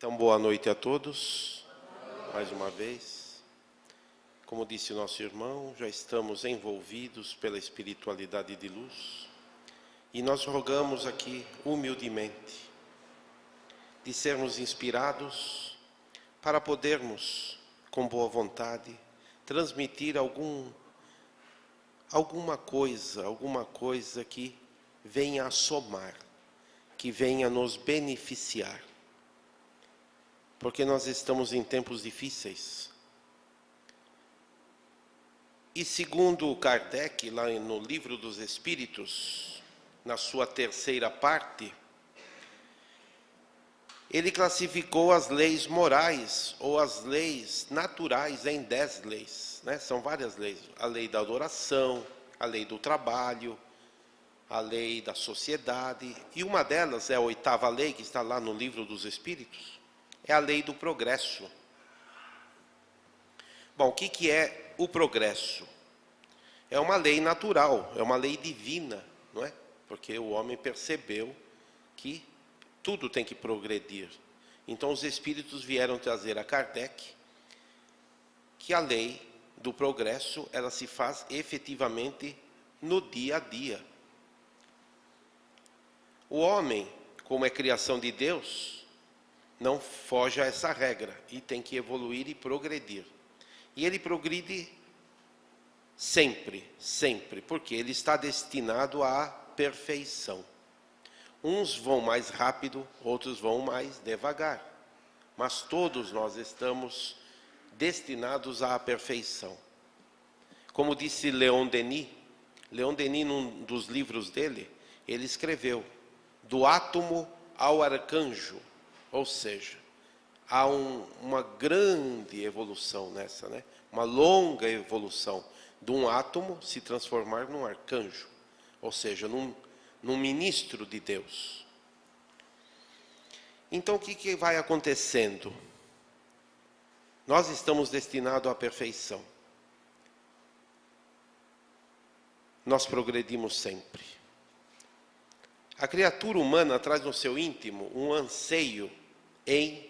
Então, boa noite a todos, mais uma vez. Como disse o nosso irmão, já estamos envolvidos pela espiritualidade de luz e nós rogamos aqui, humildemente, de sermos inspirados para podermos, com boa vontade, transmitir alguma coisa que venha a somar, que venha nos beneficiar. Porque nós estamos em tempos difíceis. E segundo Kardec, lá no Livro dos Espíritos, na sua terceira parte, ele classificou as leis morais ou as leis naturais em 10 leis, né? São várias leis. A lei da adoração, a lei do trabalho, a lei da sociedade. E uma delas é a 8ª lei, que está lá no Livro dos Espíritos. É a lei do progresso. Bom, o que é o progresso? É uma lei natural, é uma lei divina, não é? Porque o homem percebeu que tudo tem que progredir. Então os espíritos vieram trazer a Kardec que a lei do progresso, ela se faz efetivamente no dia a dia. O homem, como é criação de Deus, não foge a essa regra e tem que evoluir e progredir. E ele progride sempre, sempre, porque ele está destinado à perfeição. Uns vão mais rápido, outros vão mais devagar, mas todos nós estamos destinados à perfeição. Como disse Leon Denis, num dos livros dele, ele escreveu: do átomo ao arcanjo. Ou seja, há uma grande evolução nessa, né? Uma longa evolução de um átomo se transformar num arcanjo, ou seja, num ministro de Deus. Então, o que vai acontecendo? Nós estamos destinados à perfeição. Nós progredimos sempre. A criatura humana traz no seu íntimo um anseio em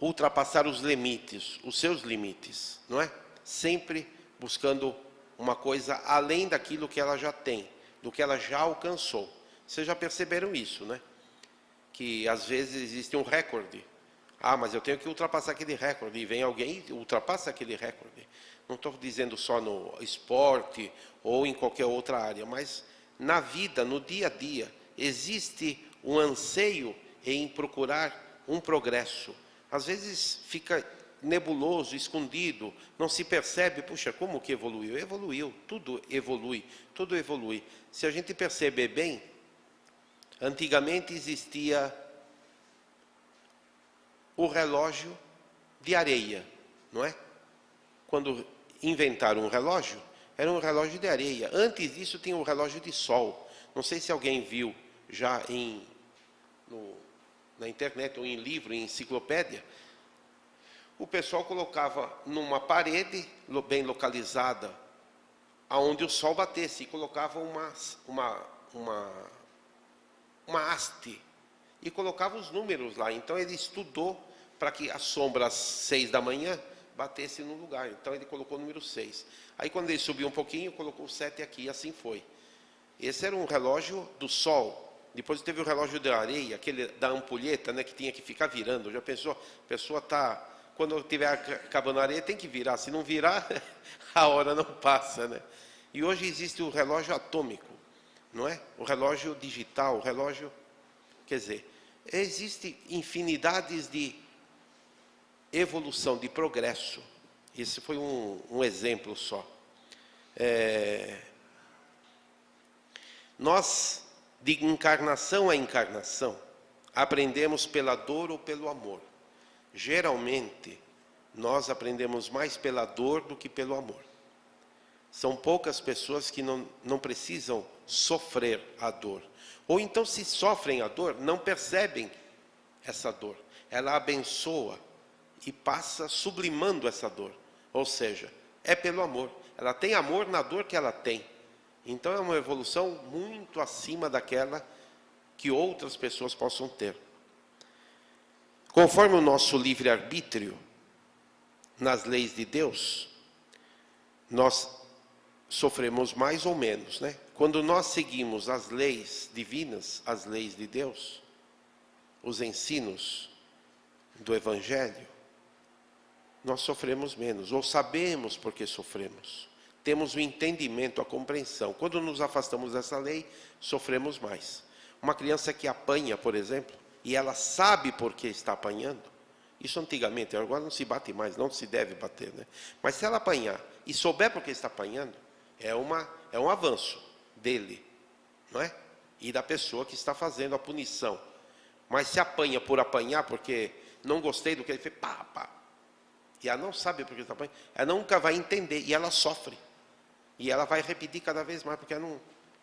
ultrapassar os limites, os seus limites, não é? Sempre buscando uma coisa além daquilo que ela já tem, do que ela já alcançou. Vocês já perceberam isso, né? Que às vezes existe um recorde. Ah, mas eu tenho que ultrapassar aquele recorde. E vem alguém e ultrapassa aquele recorde. Não estou dizendo só no esporte ou em qualquer outra área, mas na vida, no dia a dia, existe um anseio em procurar um progresso. Às vezes fica nebuloso, escondido, não se percebe, puxa, como que evoluiu? Evoluiu, tudo evolui, tudo evolui. Se a gente perceber bem, antigamente existia o relógio de areia, não é? Quando inventaram um relógio, era um relógio de areia. Antes disso tinha o relógio de sol. Não sei se alguém viu já na internet ou em livro, em enciclopédia. O pessoal colocava numa parede bem localizada, aonde o sol batesse, e colocava uma haste e colocava os números lá. Então ele estudou para que a sombra às 6 da manhã batesse no lugar. Então ele colocou o número 6. Aí quando ele subiu um pouquinho, colocou o 7 aqui, e assim foi. Esse era um relógio do sol. Depois teve o relógio da areia, aquele da ampulheta, né, que tinha que ficar virando. Já pensou? A pessoa está, quando estiver acabando a areia, tem que virar. Se não virar, a hora não passa, né? E hoje existe o relógio atômico, não é? O relógio digital, o relógio... Quer dizer, existe infinidades de evolução, de progresso. Esse foi um exemplo só. Nós, de encarnação a encarnação, aprendemos pela dor ou pelo amor. Geralmente, nós aprendemos mais pela dor do que pelo amor. São poucas pessoas que não precisam sofrer a dor. Ou então, se sofrem a dor, não percebem essa dor. Ela abençoa e passa sublimando essa dor. Ou seja, é pelo amor. Ela tem amor na dor que ela tem. Então é uma evolução muito acima daquela que outras pessoas possam ter. Conforme o nosso livre-arbítrio nas leis de Deus, nós sofremos mais ou menos, né? Quando nós seguimos as leis divinas, as leis de Deus, os ensinos do Evangelho, nós sofremos menos, ou sabemos por que sofremos. Temos o entendimento, a compreensão. Quando nos afastamos dessa lei, sofremos mais. Uma criança que apanha, por exemplo, e ela sabe por que está apanhando, isso antigamente, agora não se bate mais, não se deve bater, né? Mas se ela apanhar e souber por que está apanhando, é um avanço dele, não é? E da pessoa que está fazendo a punição. Mas se apanha por apanhar, porque não gostei do que ele fez, pá, pá. E ela não sabe por que está apanhando, ela nunca vai entender, e ela sofre. E ela vai repetir cada vez mais, porque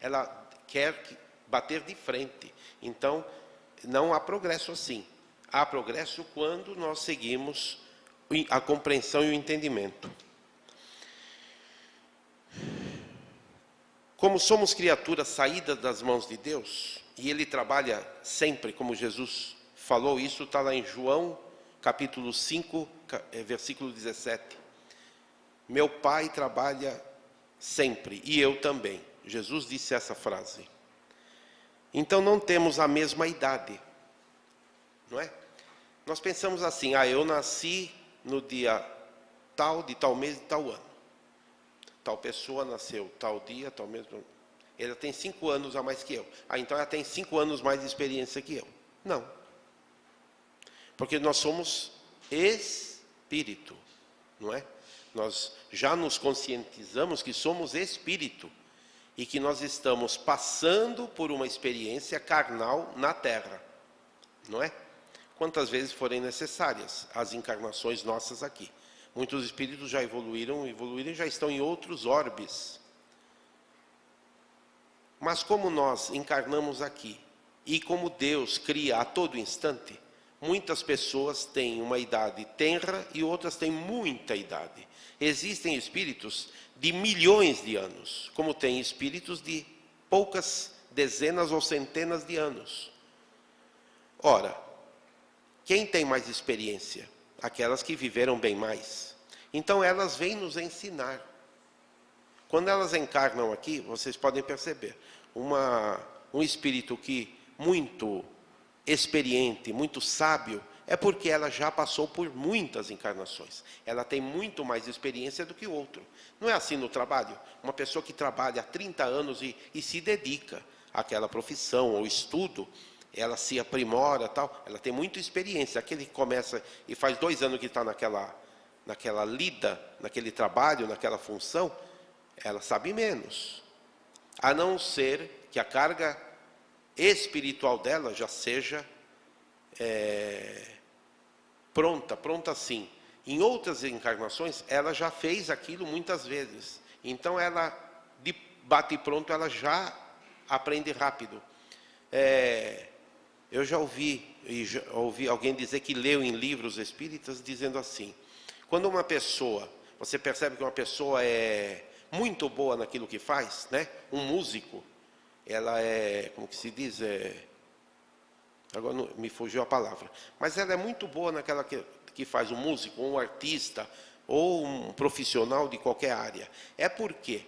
ela quer bater de frente. Então, não há progresso assim. Há progresso quando nós seguimos a compreensão e o entendimento. Como somos criaturas saídas das mãos de Deus, e Ele trabalha sempre, como Jesus falou, isso está lá em João, capítulo 5, versículo 17. Meu Pai trabalha sempre, e eu também. Jesus disse essa frase. Então não temos a mesma idade, não é? Nós pensamos assim, eu nasci no dia tal, de tal mês, de tal ano. Tal pessoa nasceu tal dia, tal mês. Ela tem 5 anos a mais que eu. Então ela tem 5 anos mais de experiência que eu. Não. Porque nós somos espírito, não é? Nós já nos conscientizamos que somos espírito e que nós estamos passando por uma experiência carnal na Terra, não é? Quantas vezes forem necessárias as encarnações nossas aqui. Muitos espíritos já evoluíram e já estão em outros orbes. Mas como nós encarnamos aqui, e como Deus cria a todo instante, muitas pessoas têm uma idade tenra e outras têm muita idade. Existem espíritos de milhões de anos, como tem espíritos de poucas dezenas ou centenas de anos. Ora, quem tem mais experiência? Aquelas que viveram bem mais. Então elas vêm nos ensinar. Quando elas encarnam aqui, vocês podem perceber, um espírito que muito experiente, muito sábio, é porque ela já passou por muitas encarnações. Ela tem muito mais experiência do que o outro. Não é assim no trabalho? Uma pessoa que trabalha há 30 anos e se dedica àquela profissão ou estudo, ela se aprimora, tal, ela tem muita experiência. Aquele que começa e faz 2 anos que está naquela lida, naquele trabalho, naquela função, ela sabe menos. A não ser que a carga espiritual dela já seja pronta sim. Em outras encarnações, ela já fez aquilo muitas vezes. Então, ela, de bate pronto, ela já aprende rápido. Eu já ouvi alguém dizer que leu em livros espíritas dizendo assim, quando uma pessoa, você percebe que uma pessoa é muito boa naquilo que faz, né? Um músico, ela como que se diz, agora não, me fugiu a palavra, mas ela é muito boa naquela que faz, um músico, um artista, ou um profissional de qualquer área. É porque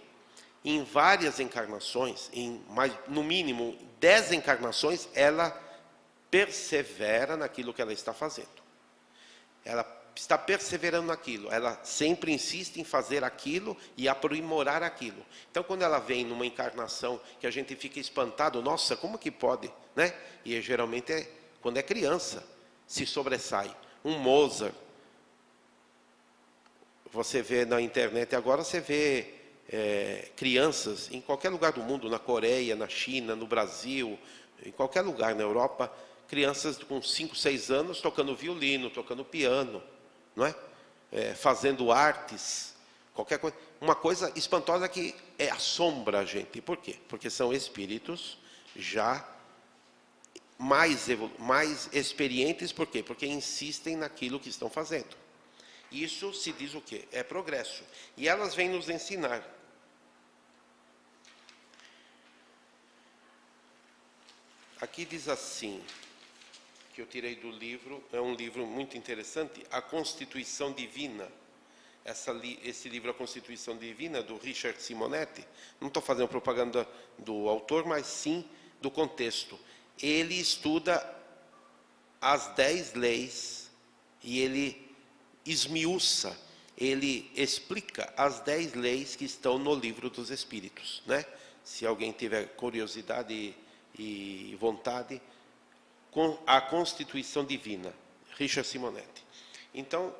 em várias encarnações, no mínimo 10 encarnações, ela persevera naquilo que ela está fazendo. Ela está perseverando naquilo. Ela sempre insiste em fazer aquilo e aprimorar aquilo. Então, quando ela vem numa encarnação que a gente fica espantado, nossa, como que pode, né? E geralmente quando é criança, se sobressai. Um Mozart. Você vê na internet agora, você vê crianças em qualquer lugar do mundo, na Coreia, na China, no Brasil, em qualquer lugar na Europa, crianças com 5, 6 anos tocando violino, tocando piano, não é? Fazendo artes, qualquer coisa. Uma coisa espantosa que assombra a gente. Por quê? Porque são espíritos já mais experientes. Por quê? Porque insistem naquilo que estão fazendo. Isso se diz o quê? É progresso. E elas vêm nos ensinar. Aqui diz assim, que eu tirei do livro, é um livro muito interessante, A Constituição Divina. Esse livro, A Constituição Divina, do Richard Simonetti, não estou fazendo propaganda do autor, mas sim do contexto. Ele estuda as 10 leis e ele esmiuça, ele explica as 10 leis que estão no Livro dos Espíritos, né? Se alguém tiver curiosidade e vontade, com a Constituição Divina, Richard Simonetti. Então,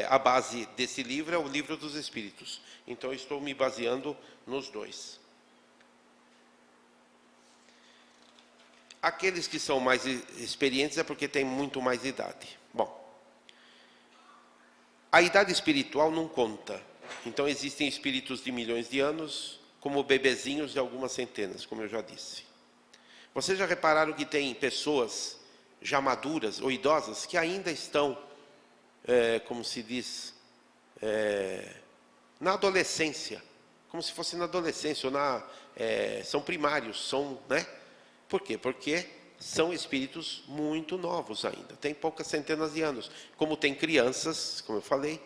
a base desse livro é o Livro dos Espíritos. Então, eu estou me baseando nos dois. Aqueles que são mais experientes é porque têm muito mais idade. Bom, a idade espiritual não conta. Então, existem espíritos de milhões de anos, como bebezinhos de algumas centenas, como eu já disse. Vocês já repararam que tem pessoas já maduras ou idosas que ainda estão, como se diz, na adolescência, como se fosse na adolescência, ou são primários, né? Por quê? Porque são espíritos muito novos ainda, tem poucas centenas de anos. Como tem crianças, como eu falei,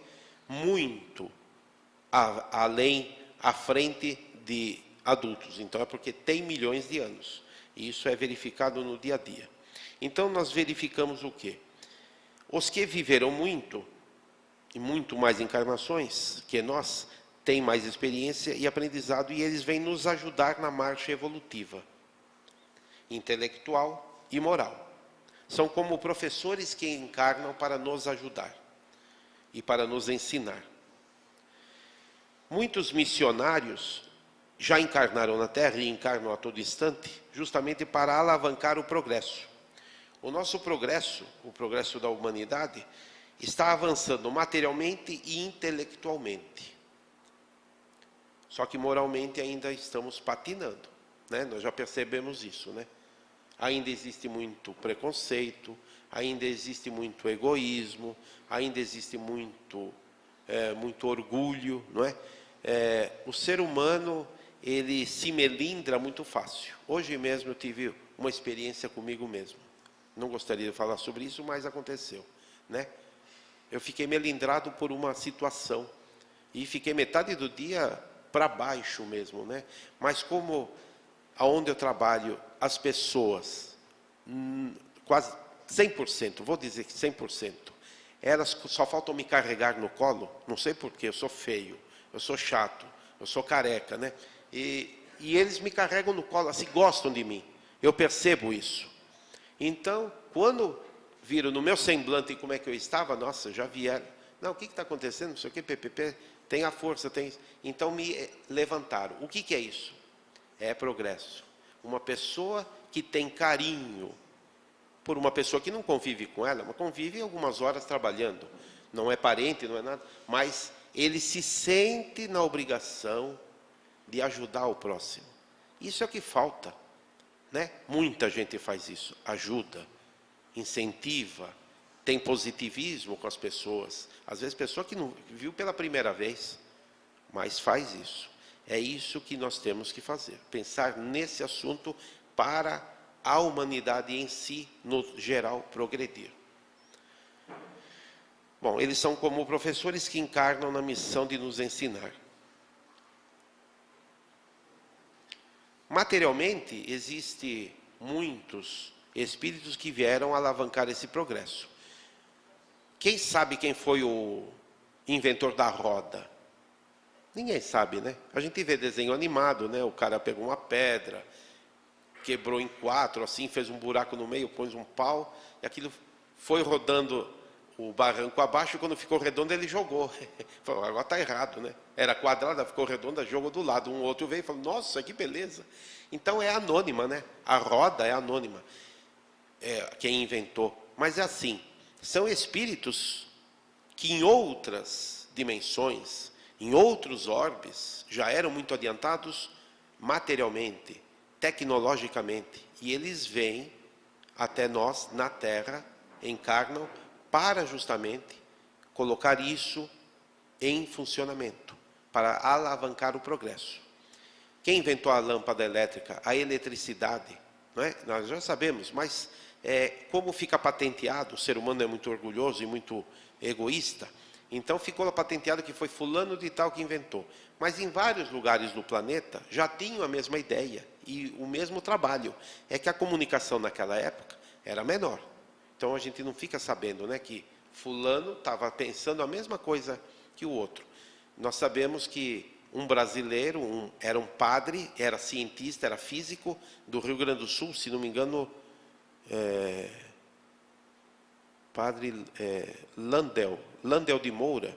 muito à frente de adultos. Então, é porque tem milhões de anos. E isso é verificado no dia a dia. Então, nós verificamos o quê? Os que viveram muito, e muito mais encarnações que nós, têm mais experiência e aprendizado, e eles vêm nos ajudar na marcha evolutiva, intelectual e moral. São como professores que encarnam para nos ajudar e para nos ensinar. Muitos missionários já encarnaram na Terra e encarnam a todo instante, justamente para alavancar o progresso. O nosso progresso, o progresso da humanidade, está avançando materialmente e intelectualmente. Só que moralmente ainda estamos patinando, né? Nós já percebemos isso, né? Ainda existe muito preconceito, ainda existe muito egoísmo, ainda existe muito orgulho, não é? O ser humano, ele se melindra muito fácil. Hoje mesmo eu tive uma experiência comigo mesmo. Não gostaria de falar sobre isso, mas aconteceu, né? Eu fiquei melindrado por uma situação e fiquei metade do dia para baixo mesmo, né? Mas como aonde eu trabalho, as pessoas, quase 100%, vou dizer que 100%, elas só faltam me carregar no colo, não sei porquê, eu sou feio, eu sou chato, eu sou careca, né? E eles me carregam no colo, assim, gostam de mim, eu percebo isso. Então, quando viram no meu semblante como é que eu estava, nossa, já vieram, não, o que está acontecendo, não sei o que, PPP, tem a força, tem... Então, me levantaram. O que é isso? É progresso. Uma pessoa que tem carinho por uma pessoa que não convive com ela, mas convive algumas horas trabalhando, não é parente, não é nada, mas ele se sente na obrigação de ajudar o próximo. Isso é o que falta, né? Muita gente faz isso, ajuda, incentiva, tem positivismo com as pessoas. Às vezes, pessoa que não viu pela primeira vez, mas faz isso. É isso que nós temos que fazer, pensar nesse assunto para a humanidade em si, no geral, progredir. Bom, eles são como professores que encarnam na missão de nos ensinar. Materialmente, existem muitos espíritos que vieram alavancar esse progresso. Quem sabe quem foi o inventor da roda? Ninguém sabe, né? A gente vê desenho animado, né? O cara pegou uma pedra, quebrou em 4, assim, fez um buraco no meio, pôs um pau, e aquilo foi rodando o barranco abaixo, e quando ficou redondo, ele jogou. Falou, agora está errado, né? Era quadrada, ficou redonda, jogou do lado. Um outro veio e falou, nossa, que beleza. Então, é anônima, né? A roda é anônima. Quem inventou. Mas é assim, são espíritos que em outras dimensões, em outros orbes, já eram muito adiantados materialmente, tecnologicamente, e eles vêm até nós, na Terra, encarnam, para justamente colocar isso em funcionamento, para alavancar o progresso. Quem inventou a lâmpada elétrica, a eletricidade, não é? Nós já sabemos, mas como fica patenteado, o ser humano é muito orgulhoso e muito egoísta, então ficou patenteado que foi fulano de tal que inventou. Mas em vários lugares do planeta já tinham a mesma ideia e o mesmo trabalho. É que a comunicação naquela época era menor. Então a gente não fica sabendo, né, que fulano estava pensando a mesma coisa que o outro. Nós sabemos que um brasileiro era um padre, era cientista, era físico, do Rio Grande do Sul, se não me engano, padre Landel de Moura.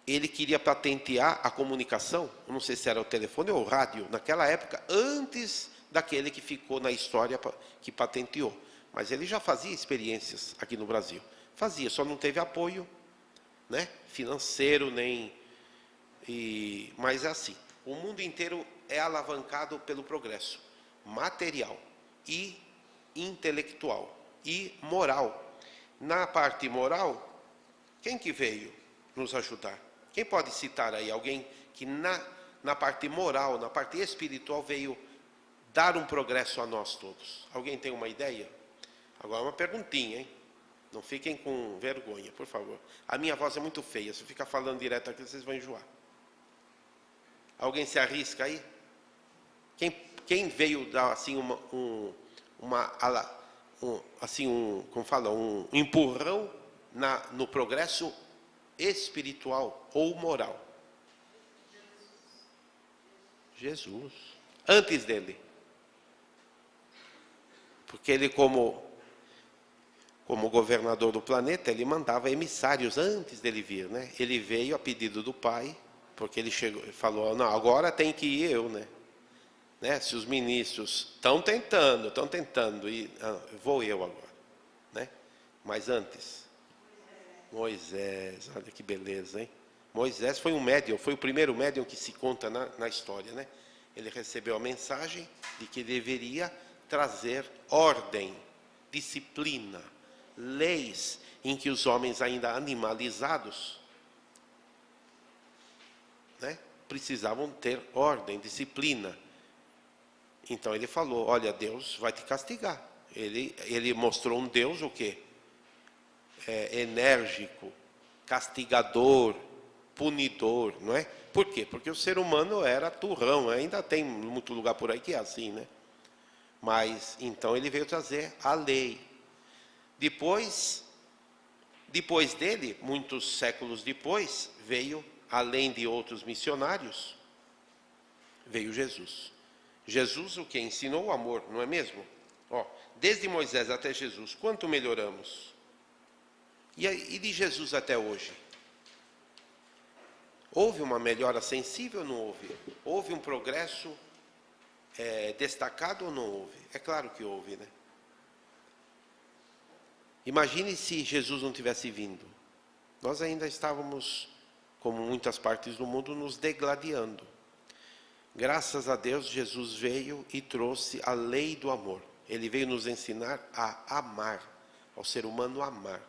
Ele queria patentear a comunicação, não sei se era o telefone ou o rádio, naquela época, antes daquele que ficou na história que patenteou. Mas ele já fazia experiências aqui no Brasil. Fazia, só não teve apoio, né, financeiro, mas é assim, o mundo inteiro é alavancado pelo progresso material e intelectual e moral. Na parte moral, quem que veio nos ajudar? Quem pode citar aí alguém que na parte moral, na parte espiritual, veio dar um progresso a nós todos? Alguém tem uma ideia? Agora uma perguntinha, hein? Não fiquem com vergonha, por favor. A minha voz é muito feia, se eu ficar falando direto aqui, vocês vão enjoar. Alguém se arrisca aí? Quem veio dar assim como fala, um empurrão no progresso espiritual ou moral? Jesus. Antes dele. Porque ele, como governador do planeta, ele mandava emissários antes dele vir, né? Ele veio a pedido do Pai, porque ele falou, não, agora tem que ir eu, né? Se os ministros estão tentando, e vou eu agora, né? Mas antes, Moisés, olha que beleza, hein? Moisés foi um médium, foi o primeiro médium que se conta na história, né? Ele recebeu a mensagem de que deveria trazer ordem, disciplina, leis em que os homens ainda animalizados, né, precisavam ter ordem, disciplina. Então ele falou, olha, Deus vai te castigar. Ele mostrou um Deus o quê? Enérgico, castigador, punidor, não é? Por quê? Porque o ser humano era turrão, ainda tem muito lugar por aí que é assim, né? Mas, então ele veio trazer a lei. Depois dele, muitos séculos depois, veio, além de outros missionários, veio Jesus. Jesus o que? Ensinou o amor, não é mesmo? Desde Moisés até Jesus, quanto melhoramos? E de Jesus até hoje? Houve uma melhora sensível ou não houve? Houve um progresso destacado ou não houve? É claro que houve, né? Imagine se Jesus não tivesse vindo. Nós ainda estávamos, como muitas partes do mundo, nos degladiando. Graças a Deus, Jesus veio e trouxe a lei do amor. Ele veio nos ensinar a amar, ao ser humano amar,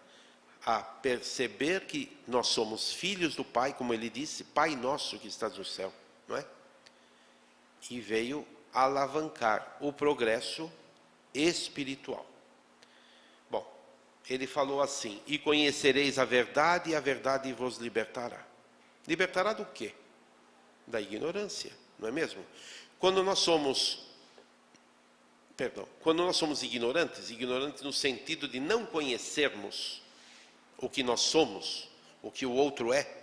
a perceber que nós somos filhos do Pai, como ele disse, Pai nosso que estás no céu, não é? E veio alavancar o progresso espiritual. Bom, ele falou assim, e conhecereis a verdade vos libertará. Libertará do quê? Da ignorância, não é mesmo? Quando nós somos ignorantes no sentido de não conhecermos o que nós somos, o que o outro é,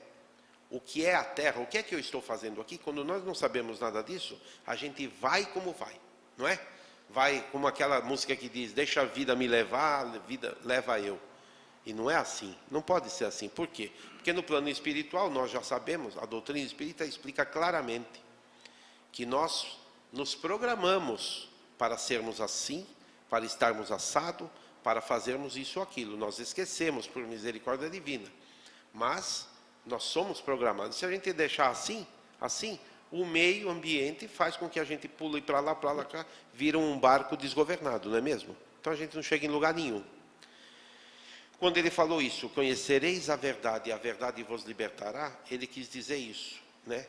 o que é a terra, o que é que eu estou fazendo aqui, quando nós não sabemos nada disso, a gente vai como vai, não é? Vai como aquela música que diz, deixa a vida me levar, a vida leva eu. E não é assim, não pode ser assim. Por quê? Porque no plano espiritual, nós já sabemos, a doutrina espírita explica claramente que nós nos programamos para sermos assim, para estarmos assado, para fazermos isso ou aquilo. Nós esquecemos por misericórdia divina. Mas nós somos programados. Se a gente deixar assim, o meio ambiente faz com que a gente pule para lá, vira um barco desgovernado, não é mesmo? Então a gente não chega em lugar nenhum. Quando ele falou isso, conhecereis a verdade vos libertará, ele quis dizer isso, né?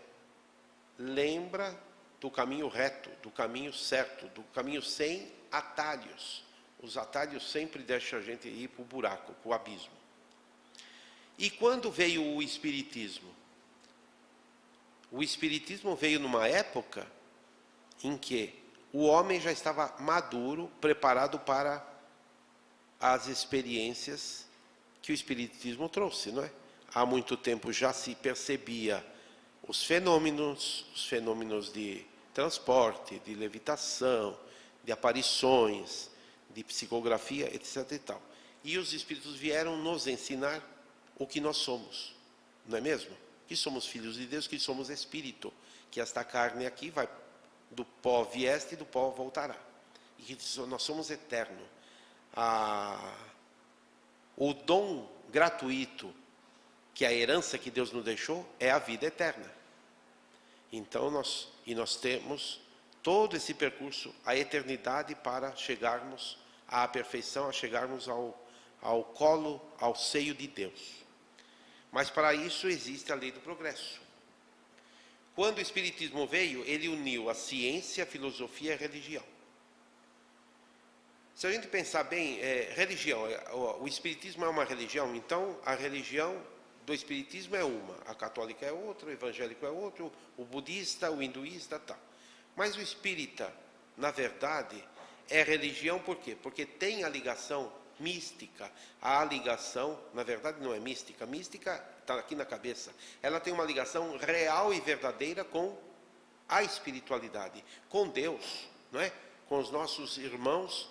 Lembra do caminho reto, do caminho certo, do caminho sem atalhos. Os atalhos sempre deixam a gente ir para o buraco, para o abismo. E quando veio o Espiritismo? O Espiritismo veio numa época em que o homem já estava maduro, preparado para as experiências que o Espiritismo trouxe, não é? Há muito tempo já se percebia os fenômenos de transporte, de levitação, de aparições, de psicografia, etc. e tal. E os Espíritos vieram nos ensinar o que nós somos, não é mesmo? Que somos filhos de Deus, que somos Espírito, que esta carne aqui vai do pó vieste e do pó voltará. E que nós somos eternos. O dom gratuito, que é a herança que Deus nos deixou, é a vida eterna. Então nós temos todo esse percurso, a eternidade, para chegarmos à perfeição, a chegarmos ao colo, ao seio de Deus. Mas para isso existe a lei do progresso. Quando o Espiritismo veio, ele uniu a ciência, a filosofia e a religião. Se a gente pensar bem, religião, o Espiritismo é uma religião, então a religião do Espiritismo é uma, a católica é outra, o evangélico é outro, o budista, o hinduísta, tal. Mas o espírita, na verdade, é religião por quê? Porque tem a ligação mística. A ligação, na verdade, não é mística. Mística está aqui na cabeça. Ela tem uma ligação real e verdadeira com a espiritualidade, com Deus, não é? Com os nossos irmãos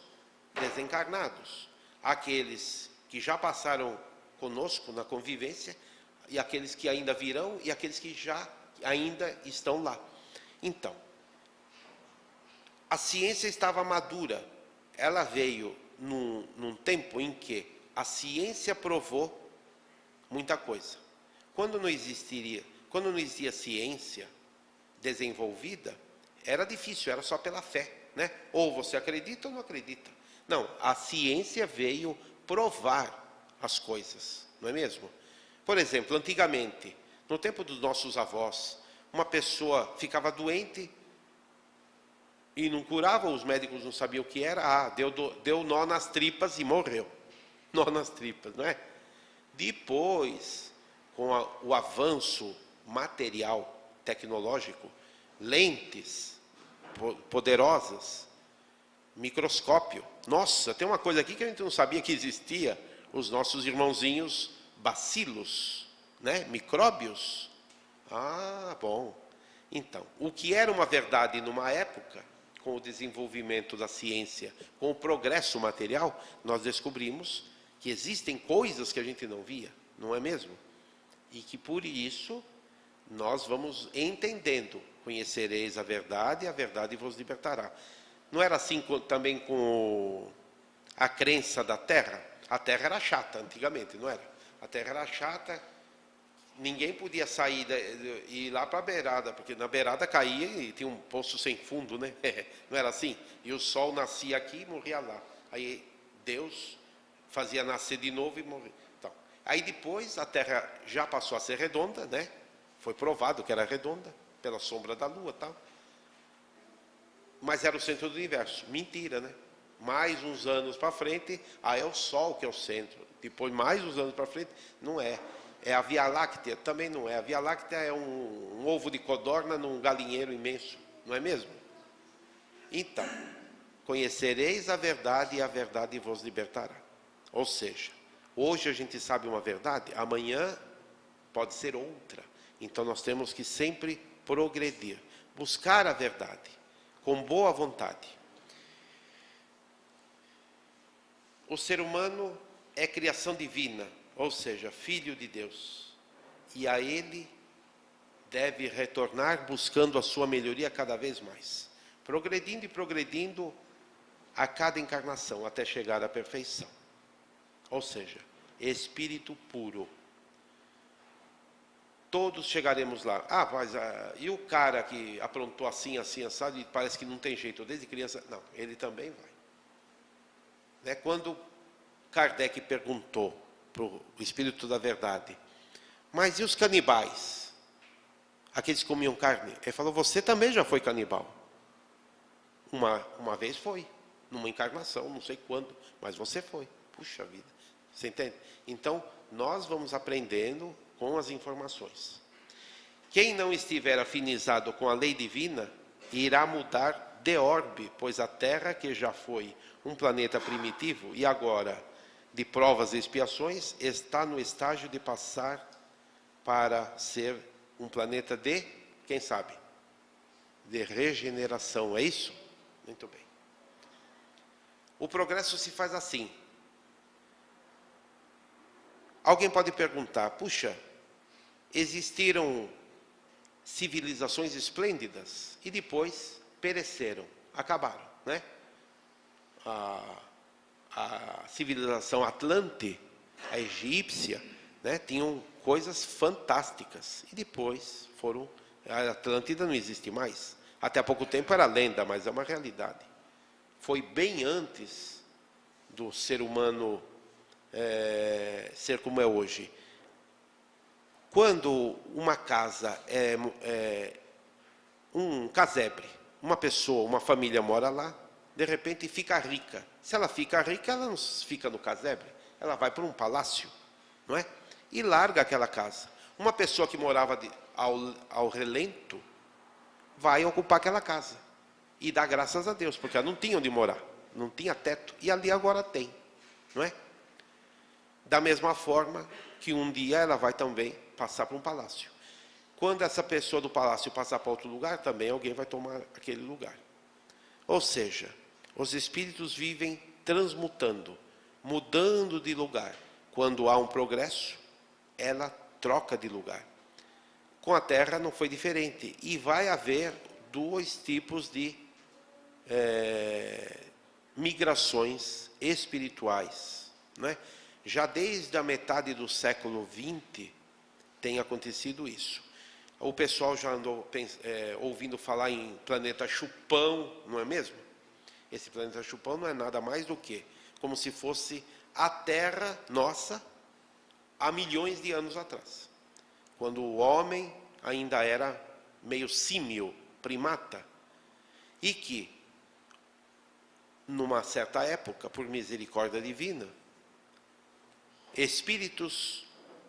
desencarnados, aqueles que já passaram conosco na convivência, e aqueles que ainda virão, e aqueles que já ainda estão lá. Então, a ciência estava madura. Ela veio num tempo em que a ciência provou muita coisa. Quando não existia ciência desenvolvida, era difícil, era só pela fé, né? Ou você acredita ou não acredita. Não, a ciência veio provar as coisas, não é mesmo? Por exemplo, antigamente, no tempo dos nossos avós, uma pessoa ficava doente e não curava, os médicos não sabiam o que era, deu nó nas tripas e morreu. Nó nas tripas, não é? Depois, com o avanço material, tecnológico, lentes poderosas, microscópio. Nossa, tem uma coisa aqui que a gente não sabia que existia, os nossos irmãozinhos bacilos, né? Micróbios. Ah, bom. Então, o que era uma verdade numa época, com o desenvolvimento da ciência, com o progresso material, nós descobrimos que existem coisas que a gente não via, não é mesmo? E que por isso nós vamos entendendo, conhecereis a verdade vos libertará. Não era assim também com a crença da Terra? A Terra era chata antigamente, não era? A Terra era chata, ninguém podia sair e ir lá para a beirada, porque na beirada caía e tinha um poço sem fundo, né? Não era assim? E o sol nascia aqui e morria lá. Aí Deus fazia nascer de novo e morrer. Então, aí depois a Terra já passou a ser redonda, né? Foi provado que era redonda, pela sombra da Lua e tal. Mas era o centro do universo. Mentira, né? Mais uns anos para frente, é o Sol que é o centro. Depois, mais uns anos para frente, não é. É a Via Láctea, também não é. A Via Láctea é um ovo de codorna num galinheiro imenso, não é mesmo? Então, conhecereis a verdade e a verdade vos libertará. Ou seja, hoje a gente sabe uma verdade, amanhã pode ser outra. Então nós temos que sempre progredir, buscar a verdade, com boa vontade. O ser humano é criação divina, ou seja, filho de Deus. E a ele deve retornar buscando a sua melhoria cada vez mais. Progredindo e progredindo a cada encarnação, até chegar à perfeição. Ou seja, espírito puro. Todos chegaremos lá. Mas e o cara que aprontou assim, assim, assado, e parece que não tem jeito desde criança? Não, ele também vai. Né? Quando Kardec perguntou para o Espírito da Verdade, mas e os canibais? Aqueles que comiam carne? Ele falou, você também já foi canibal. Uma vez foi. numa encarnação, não sei quando, mas você foi. Puxa vida. Você entende? Então, nós vamos aprendendo com as informações. Quem não estiver afinizado com a lei divina, irá mudar de orbe, pois a Terra, que já foi um planeta primitivo e agora de provas e expiações, está no estágio de passar para ser um planeta de, quem sabe, de regeneração. É isso? Muito bem. O progresso se faz assim. Alguém pode perguntar, puxa, existiram civilizações esplêndidas e depois pereceram, acabaram, né? A civilização Atlante, a egípcia, né, tinham coisas fantásticas e depois foram. A Atlântida não existe mais. Até há pouco tempo era lenda, mas é uma realidade. Foi bem antes do ser humano ser como é hoje. Quando uma casa um casebre, uma pessoa, uma família mora lá, de repente fica rica. Se ela fica rica, ela não fica no casebre, ela vai para um palácio, não é? E larga aquela casa. Uma pessoa que morava ao relento vai ocupar aquela casa e dá graças a Deus, porque ela não tinha onde morar, não tinha teto, e ali agora tem, não é? Da mesma forma que um dia ela vai também passar para um palácio. Quando essa pessoa do palácio passar para outro lugar, também alguém vai tomar aquele lugar. Ou seja, os espíritos vivem transmutando, mudando de lugar. Quando há um progresso, ela troca de lugar. Com a Terra não foi diferente. E vai haver dois tipos de migrações espirituais, né? Já desde a metade do século XX tem acontecido isso. O pessoal já andou ouvindo falar em planeta Chupão, não é mesmo? Esse planeta Chupão não é nada mais do que como se fosse a Terra nossa há milhões de anos atrás, quando o homem ainda era meio símio, primata, e que, numa certa época, por misericórdia divina, espíritos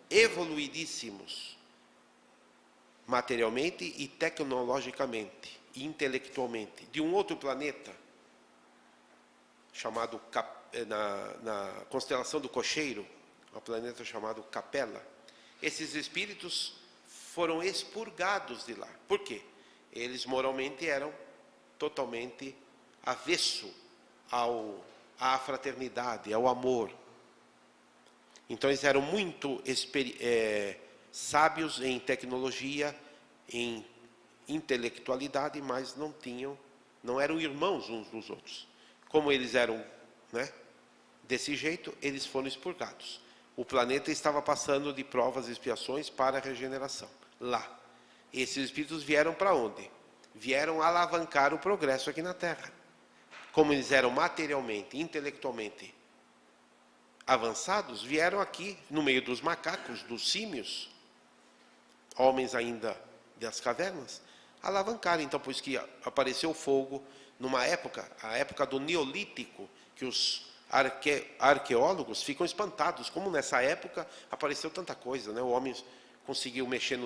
evoluidíssimos, materialmente e tecnologicamente, e intelectualmente, de um outro planeta, chamado, na constelação do Cocheiro, um planeta chamado Capela, esses espíritos foram expurgados de lá. Por quê? Eles moralmente eram totalmente avesso à fraternidade, ao amor. Então eles eram muito sábios em tecnologia, em intelectualidade, mas não eram irmãos uns dos outros. Como eles eram, né, desse jeito, eles foram expurgados. O planeta estava passando de provas e expiações para a regeneração. Lá. Esses espíritos vieram para onde? Vieram alavancar o progresso aqui na Terra. Como eles eram materialmente, intelectualmente avançados, vieram aqui, no meio dos macacos, dos símios, homens ainda das cavernas, alavancar. Então, por isso que apareceu o fogo numa época, a época do Neolítico, que os arqueólogos ficam espantados, como nessa época apareceu tanta coisa, né? O homem conseguiu mexer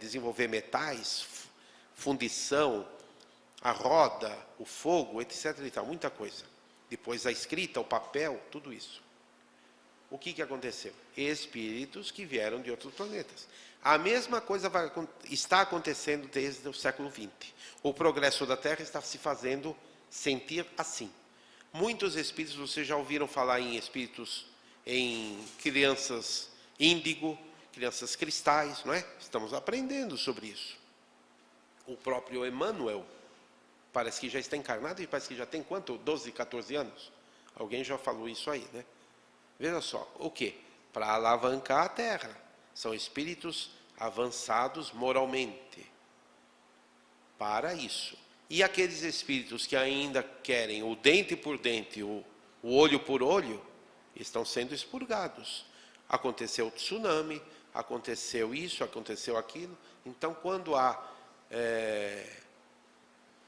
desenvolver metais, fundição, a roda, o fogo, etc. e tal, muita coisa. Depois a escrita, o papel, tudo isso. O que aconteceu? Espíritos que vieram de outros planetas. A mesma coisa está acontecendo desde o século XX. O progresso da Terra está se fazendo sentir assim. Muitos espíritos, vocês já ouviram falar em espíritos, em crianças índigo, crianças cristais, não é? Estamos aprendendo sobre isso. O próprio Emmanuel parece que já está encarnado e parece que já tem quanto? 12, 14 anos? Alguém já falou isso aí, né? Veja só, o quê? Para alavancar a Terra. São espíritos avançados moralmente. Para isso. E aqueles espíritos que ainda querem o dente por dente, o olho por olho, estão sendo expurgados. Aconteceu o tsunami, aconteceu isso, aconteceu aquilo. Então, quando há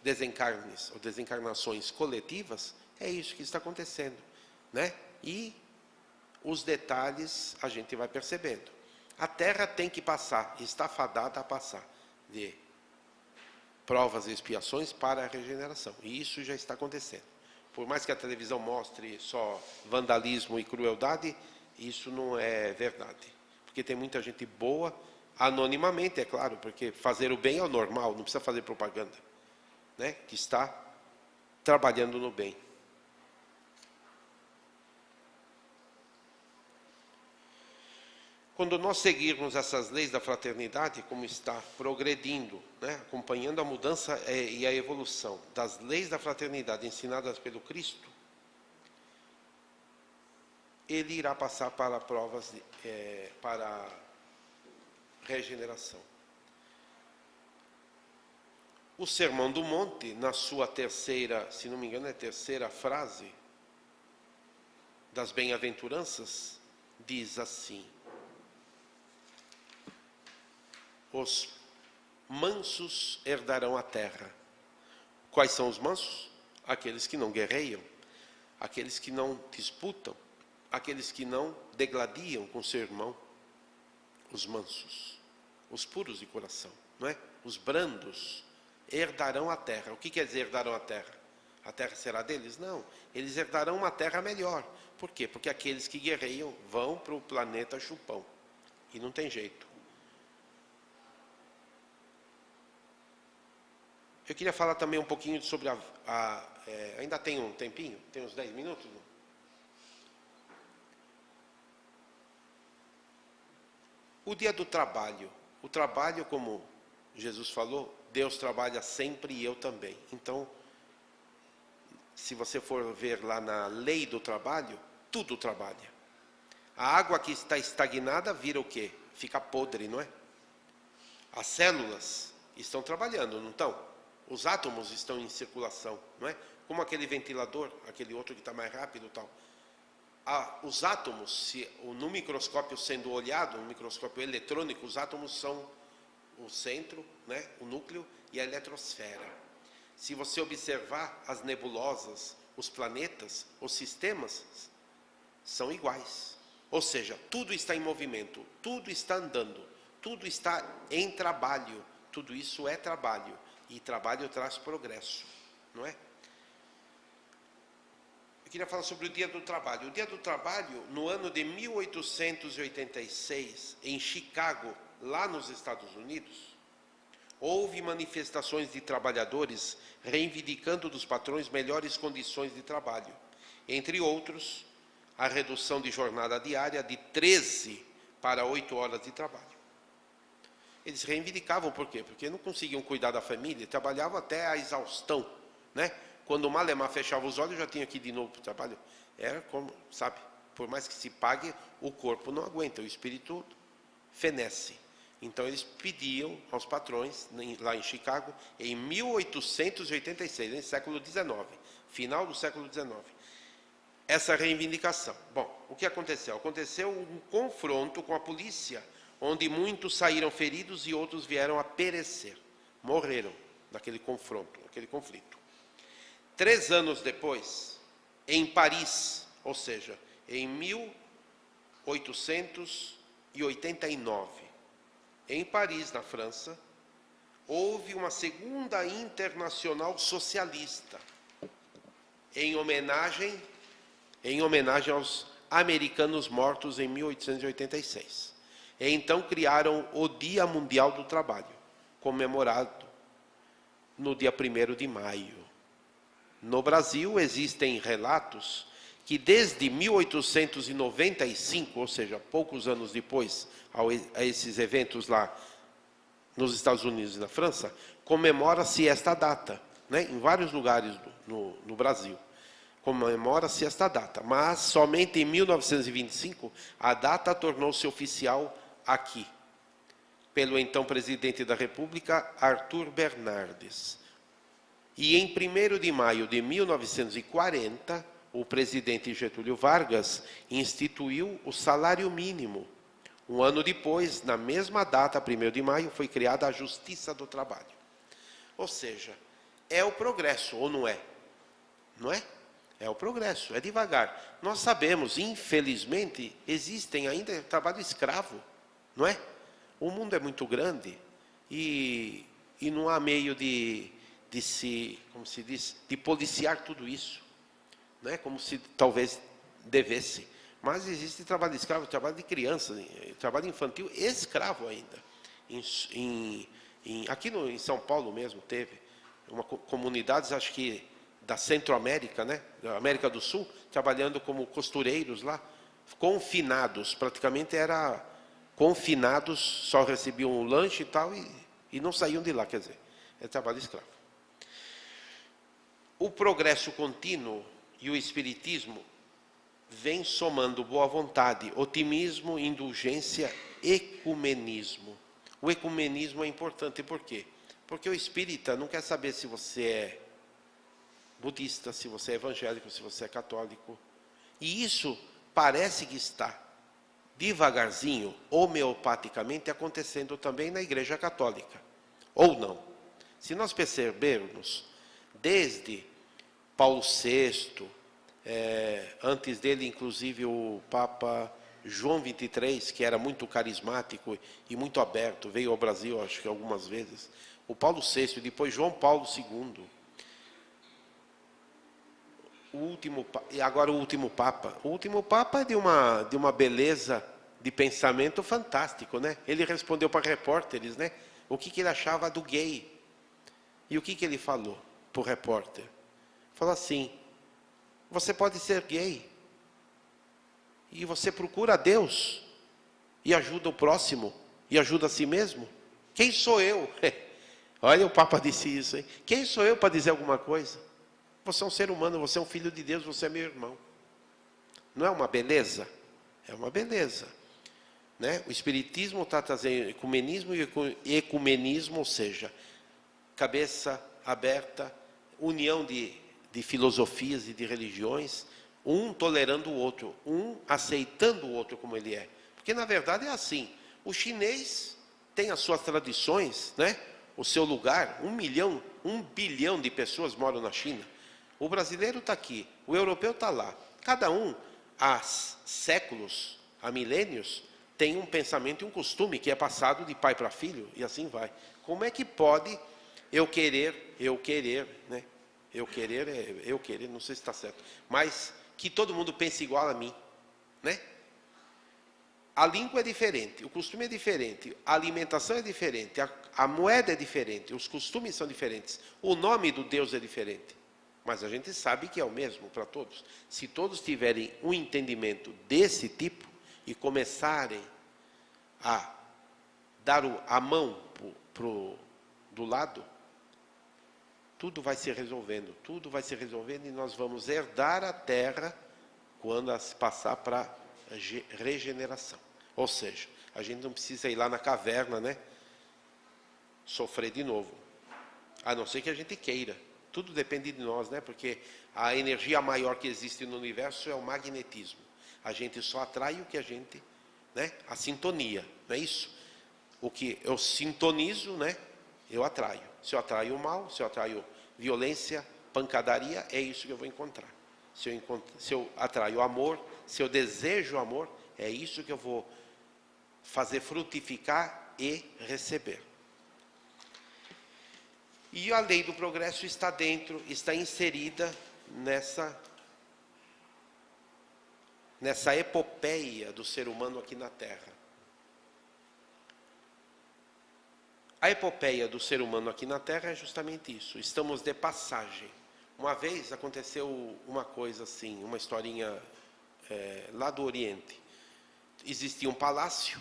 desencarnes ou desencarnações coletivas, É isso que está acontecendo, né? E os detalhes a gente vai percebendo. A terra tem que passar, está fadada a passar de provas e expiações para a regeneração. E isso já está acontecendo. Por mais que a televisão mostre só vandalismo e crueldade, isso não é verdade. Porque tem muita gente boa, anonimamente, é claro, porque fazer o bem é o normal, não precisa fazer propaganda, né? Que está trabalhando no bem. Quando nós seguirmos essas leis da fraternidade, como está progredindo, né, acompanhando a mudança e a evolução das leis da fraternidade ensinadas pelo Cristo, ele irá passar para provas, para regeneração. O Sermão do Monte, na sua terceira, se não me engano, é a terceira frase das bem-aventuranças, diz assim: os mansos herdarão a terra. Quais são os mansos? Aqueles que não guerreiam, aqueles que não disputam, aqueles que não degladiam com seu irmão. Os mansos, os puros de coração, não é? Os brandos herdarão a terra. O que quer dizer herdarão a terra? A terra será deles? Não, eles herdarão uma terra melhor. Por quê? Porque aqueles que guerreiam vão para o planeta chupão. E não tem jeito. Eu queria falar também um pouquinho sobre ainda tem um tempinho? Tem uns 10 minutos? O dia do trabalho. O trabalho, como Jesus falou, Deus trabalha sempre e eu também. Então, se você for ver lá na lei do trabalho, tudo trabalha. A água que está estagnada vira o quê? Fica podre, não é? As células estão trabalhando, não estão? Os átomos estão em circulação, não é? Como aquele ventilador, aquele outro que está mais rápido e tal. Os átomos, no microscópio sendo olhado, no microscópio eletrônico, os átomos são o centro, né? O núcleo e a eletrosfera. Se você observar as nebulosas, os planetas, os sistemas, são iguais. Ou seja, tudo está em movimento, tudo está andando, tudo está em trabalho. Tudo isso é trabalho. E trabalho traz progresso, não é? Eu queria falar sobre o Dia do Trabalho. O Dia do Trabalho, no ano de 1886, em Chicago, lá nos Estados Unidos, houve manifestações de trabalhadores reivindicando dos patrões melhores condições de trabalho. Entre outros, a redução de jornada diária de 13 para 8 horas de trabalho. Eles reivindicavam, por quê? Porque não conseguiam cuidar da família, trabalhavam até a exaustão, né? Quando o Malemar fechava os olhos, já tinha que ir de novo para o trabalho. Era como, sabe, por mais que se pague, o corpo não aguenta, o espírito fenece. Então eles pediam aos patrões, lá em Chicago, em 1886, no século XIX, final do século XIX, essa reivindicação. Bom, o que aconteceu? Aconteceu um confronto com a polícia, onde muitos saíram feridos e outros vieram a perecer. Morreram naquele confronto, naquele conflito. 3 anos depois, em Paris, ou seja, em 1889, em Paris, na França, houve uma segunda internacional socialista, em homenagem aos americanos mortos em 1886. E então criaram o Dia Mundial do Trabalho, comemorado no dia 1º de maio. No Brasil, existem relatos que desde 1895, ou seja, poucos anos depois, a esses eventos lá nos Estados Unidos e na França, comemora-se esta data, né? Em vários lugares no Brasil. Comemora-se esta data, mas somente em 1925 a data tornou-se oficial aqui, pelo então presidente da República, Arthur Bernardes. E em 1º de maio de 1940, o presidente Getúlio Vargas instituiu o salário mínimo. Um ano depois, na mesma data, 1º de maio, foi criada a Justiça do Trabalho. Ou seja, é o progresso, ou não é? Não é? É o progresso, é devagar. Nós sabemos, infelizmente, existem ainda trabalho escravo, não é? O mundo é muito grande e não há meio de se, como se diz, de policiar tudo isso, não é? Como se talvez devesse. Mas existe trabalho escravo, trabalho de criança, trabalho infantil escravo ainda. Aqui em São Paulo mesmo teve comunidades, acho que da Centro-América, né, da América do Sul, trabalhando como costureiros lá, confinados, praticamente era confinados, só recebiam um lanche e tal, e não saíam de lá, quer dizer, é trabalho escravo. O progresso contínuo e o espiritismo vem somando boa vontade, otimismo, indulgência, ecumenismo. O ecumenismo é importante, por quê? Porque o espírita não quer saber se você é budista, se você é evangélico, se você é católico. E isso parece que está devagarzinho, homeopaticamente, acontecendo também na Igreja Católica. Ou não. Se nós percebermos, desde Paulo VI, antes dele, inclusive, o Papa João XXIII, que era muito carismático e muito aberto, veio ao Brasil, acho que algumas vezes. O Paulo VI, depois João Paulo II. E agora o último Papa. O último Papa é de uma beleza de pensamento fantástico, né? Ele respondeu para repórteres, né? O que ele achava do gay. E o que ele falou para o repórter? Falou assim: você pode ser gay e você procura a Deus e ajuda o próximo e ajuda a si mesmo. Quem sou eu? Olha, o Papa disse isso, hein? Quem sou eu para dizer alguma coisa? Você é um ser humano, você é um filho de Deus, você é meu irmão. Não é uma beleza? É uma beleza. Né? O Espiritismo está trazendo ecumenismo e ecumenismo, ou seja, cabeça aberta, união de filosofias e de religiões, um tolerando o outro, um aceitando o outro como ele é. Porque, na verdade, é assim. O chinês tem as suas tradições, né? O seu lugar. 1 bilhão de pessoas moram na China. O brasileiro está aqui, o europeu está lá. Cada um, há séculos, há milênios, tem um pensamento e um costume que é passado de pai para filho, e assim vai. Como é que pode eu querer, né? Eu querer, não sei se está certo, mas que todo mundo pense igual a mim, né? A língua é diferente, o costume é diferente, a alimentação é diferente, a moeda é diferente, os costumes são diferentes, o nome do Deus é diferente. Mas a gente sabe que é o mesmo para todos. Se todos tiverem um entendimento desse tipo e começarem a dar a mão do lado, tudo vai se resolvendo, e nós vamos herdar a terra quando passar para a regeneração. Ou seja, a gente não precisa ir lá na caverna, né? Sofrer de novo. A não ser que a gente queira. Tudo depende de nós, né? Porque a energia maior que existe no universo é o magnetismo. A gente só atrai o que a gente, né? A sintonia, não é isso? O que eu sintonizo, né? Eu atraio. Se eu atraio o mal, se eu atraio violência, pancadaria, é isso que eu vou encontrar. Se eu atraio amor, se eu desejo amor, é isso que eu vou fazer frutificar e receber. E a lei do progresso está inserida nessa epopeia do ser humano aqui na Terra. A epopeia do ser humano aqui na Terra é justamente isso. Estamos de passagem. Uma vez aconteceu uma coisa assim, uma historinha lá do Oriente. Existia um palácio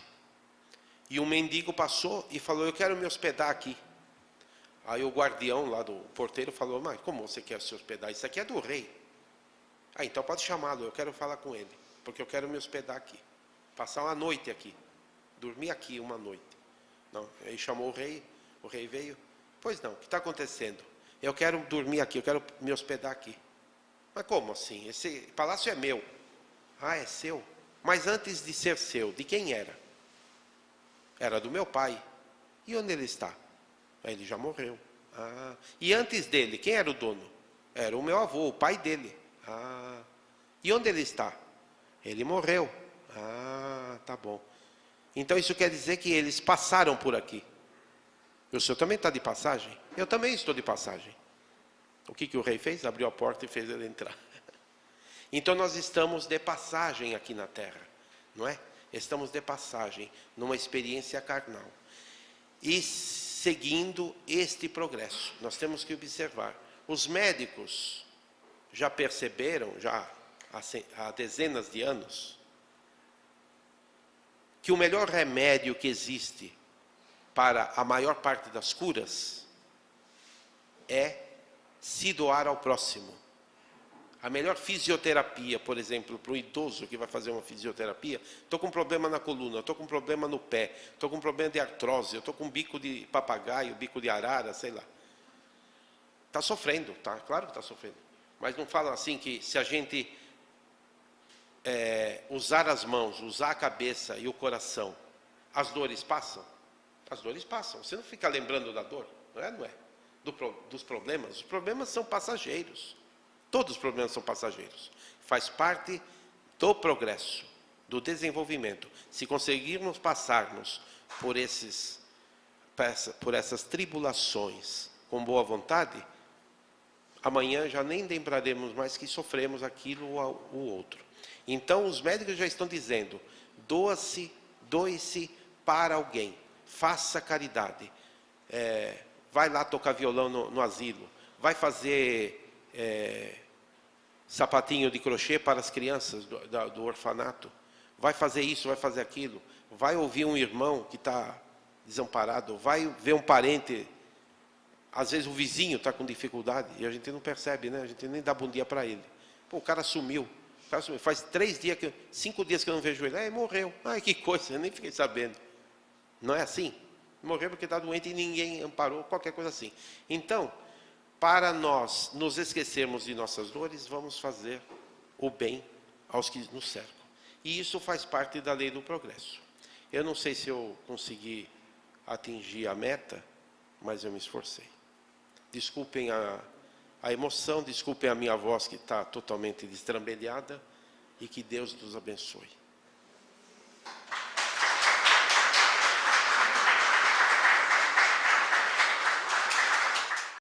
e um mendigo passou e falou: eu quero me hospedar aqui. Aí o guardião lá do porteiro falou: mas como você quer se hospedar? Isso aqui é do rei. Ah, então pode chamá-lo, eu quero falar com ele, porque eu quero me hospedar aqui. Passar uma noite aqui. Dormir aqui uma noite. Não, aí chamou o rei veio. Pois não, o que está acontecendo? Eu quero dormir aqui, eu quero me hospedar aqui. Mas como assim? Esse palácio é meu. Ah, é seu? Mas antes de ser seu, de quem era? Era do meu pai. E onde ele está? Ele já morreu. Ah, e antes dele, quem era o dono? Era o meu avô, o pai dele. Ah, e onde ele está? Ele morreu. Ah, tá bom. Então isso quer dizer que eles passaram por aqui. O senhor também está de passagem? Eu também estou de passagem. O que o rei fez? Abriu a porta e fez ele entrar. Então nós estamos de passagem aqui na terra, não é? Estamos de passagem numa experiência carnal. E seguindo este progresso, nós temos que observar. Os médicos já perceberam, já há dezenas de anos, que o melhor remédio que existe para a maior parte das curas é se doar ao próximo. A melhor fisioterapia, por exemplo, para um idoso que vai fazer uma fisioterapia, estou com um problema na coluna, estou com um problema no pé, estou com um problema de artrose, eu estou com um bico de papagaio, bico de arara, sei lá. Está sofrendo, tá? Claro que está sofrendo. Mas não fala assim que se a gente usar as mãos, usar a cabeça e o coração, as dores passam? As dores passam. Você não fica lembrando da dor, não é? Não é? Dos problemas. Os problemas são passageiros. Todos os problemas são passageiros. Faz parte do progresso, do desenvolvimento. Se conseguirmos passarmos por essas tribulações com boa vontade, amanhã já nem lembraremos mais que sofremos aquilo ou o outro. Então os médicos já estão dizendo, doe-se para alguém, faça caridade, vai lá tocar violão no asilo, vai fazer sapatinho de crochê para as crianças do orfanato, vai fazer isso, vai fazer aquilo, vai ouvir um irmão que está desamparado, vai ver um parente, às vezes o vizinho está com dificuldade, e a gente não percebe, né? A gente nem dá bom dia para ele. Pô, o cara sumiu, faz 5 dias que eu não vejo ele, morreu, ai que coisa, eu nem fiquei sabendo. Não é assim? Morreu porque está doente e ninguém amparou, qualquer coisa assim. Então, para nós nos esquecermos de nossas dores, vamos fazer o bem aos que nos cercam. E isso faz parte da lei do progresso. Eu não sei se eu consegui atingir a meta, mas eu me esforcei. Desculpem a emoção, desculpem a minha voz que está totalmente destrambelhada, e que Deus nos abençoe.